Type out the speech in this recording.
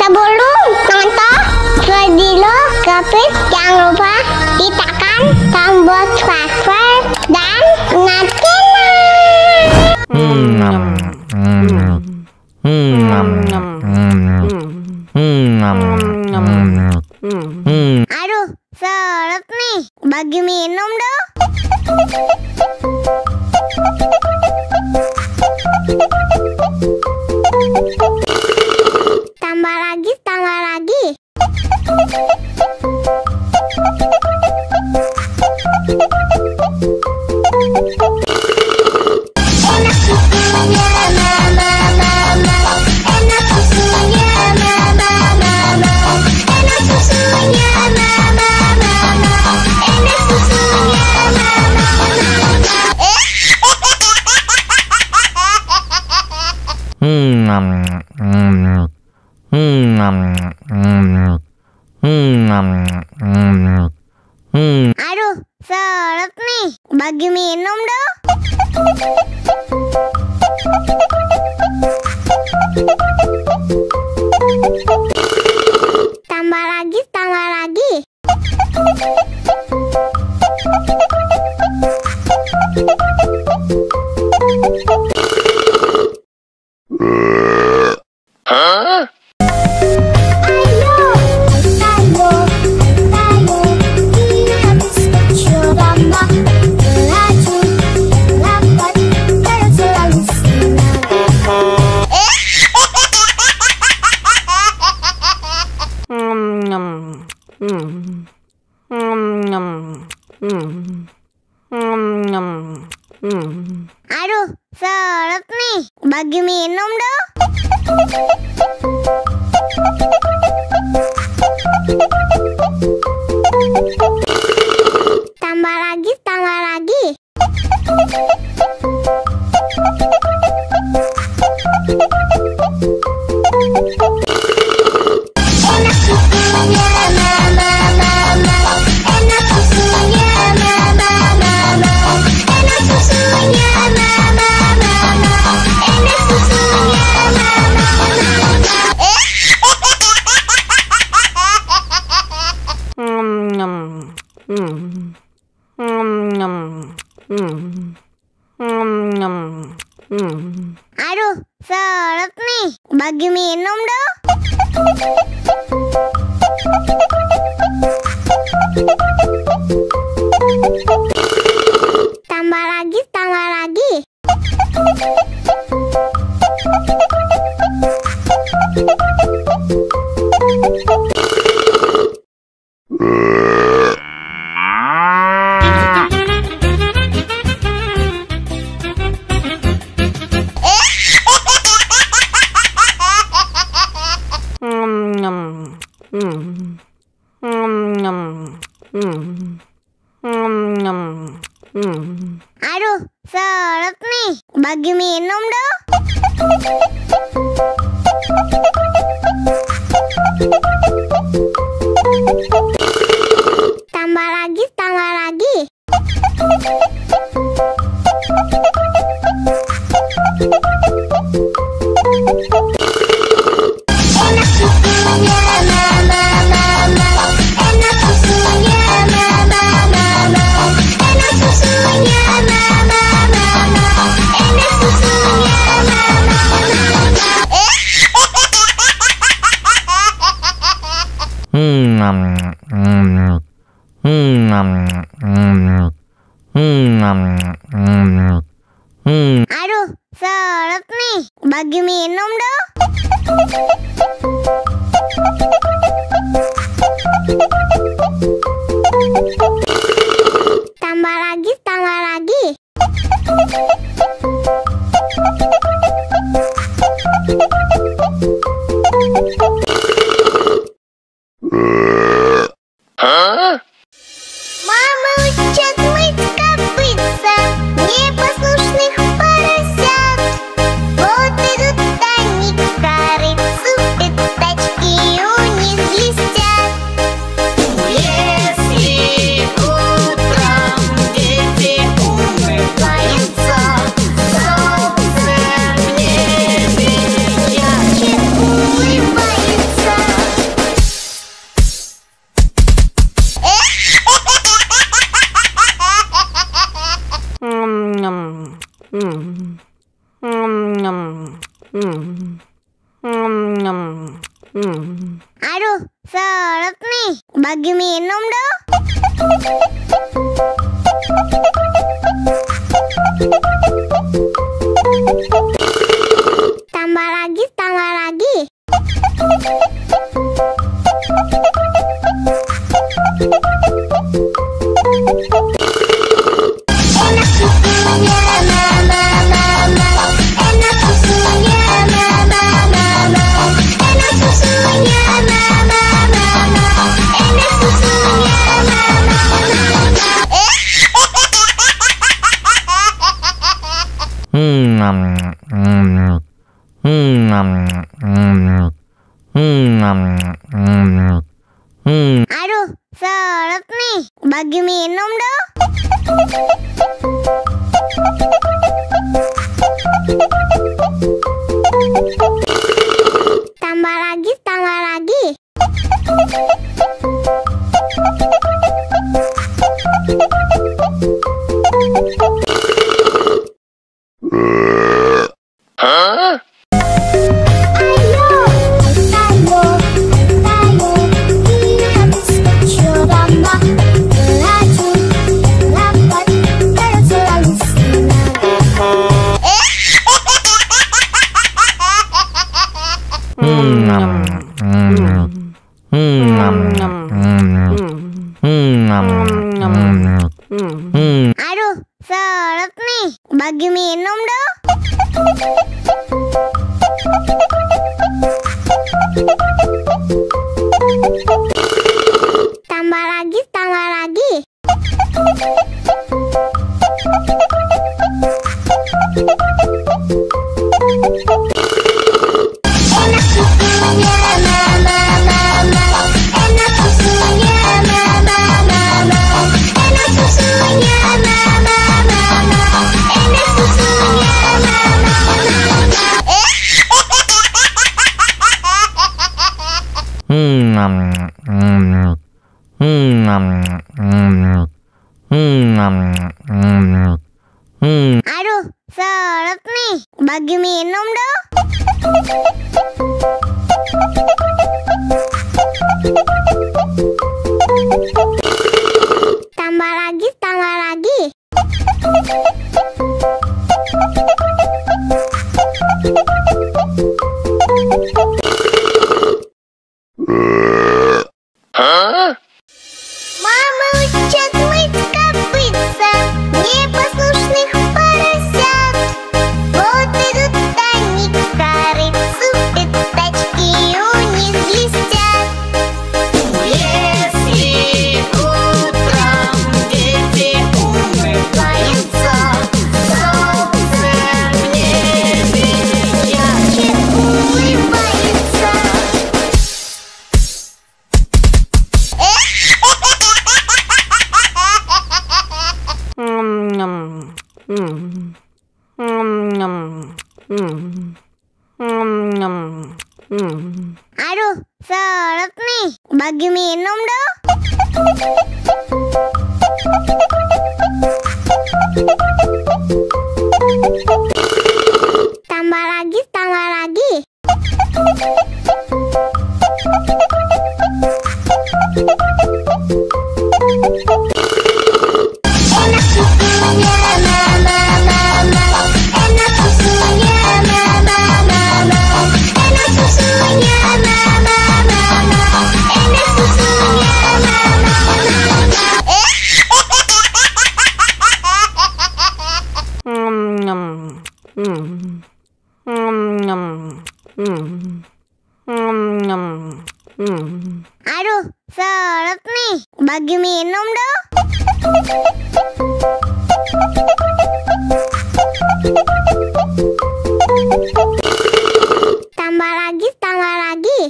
Sebelum nonton video Gapit, jangan lupa tekan tombol subscribe dan Aduh, seret nih, bagi minum dong. Tambah lagi, tambah lagi. Enak susunya mama, enak susunya mama, enak susunya mama, enak susunya Aduh, seret nih, bagi minum dong. Tambah lagi, tambah lagi. Aduh, seret nih, bagi minum dong. Tambah lagi, tambah lagi. Enak susunya mama, enak susunya mama, enak susunya mama, enak susunya Aduh, seret nih, bagi minum dong. Tambah lagi, tambah lagi. Aduh, seret nih, bagi minum dong. Tambah lagi, tambah lagi. Enak susunya mama, enak susunya mama, enak susunya mama, enak susunya Aduh, seret nih, bagi minum dong. Tambah lagi, tambah lagi. Мама учат мыть копытца непослушных поросят. Вот идут они к корыцу, пятачки у них блестят. Если утром дети умываются, солнце в небе ярче улыбается. Aduh, seret nih. Bagi minum dong. Tambah lagi, tambah lagi. Enak susunya, mama, mama. Enak susunya, mama, mama. Enak susunya, mama, mama. Enak susunya, mama, Aduh, seret nih. Bagi minum dong. Tambah lagi, tambah lagi. Aduh, seret nih. Bagi minum dong. Tambah lagi, tambah lagi. Enak susunya, mama, mama. Enak susunya, mama, mama. Enak susunya, mama, mama. Enak susunya, mama, Aduh, seret nih. Bagi minum dong. Tambah lagi, tambah lagi. Мама учат мыть копытца непослушных поросят. Вот идут они к корыцу, пятачки у них блестят. Если утром дети умываются, солнце в небе ярче улыбается. Aduh, seret nih. Bagi minum dong. Tambah lagi, tambah lagi. Enak susunya, mama, mama. Enak susunya, mama, mama. Enak susunya, mama, mama. Enak susunya, mama, Aduh, seret nih. Bagi minum dong. Tambah lagi, tambah lagi.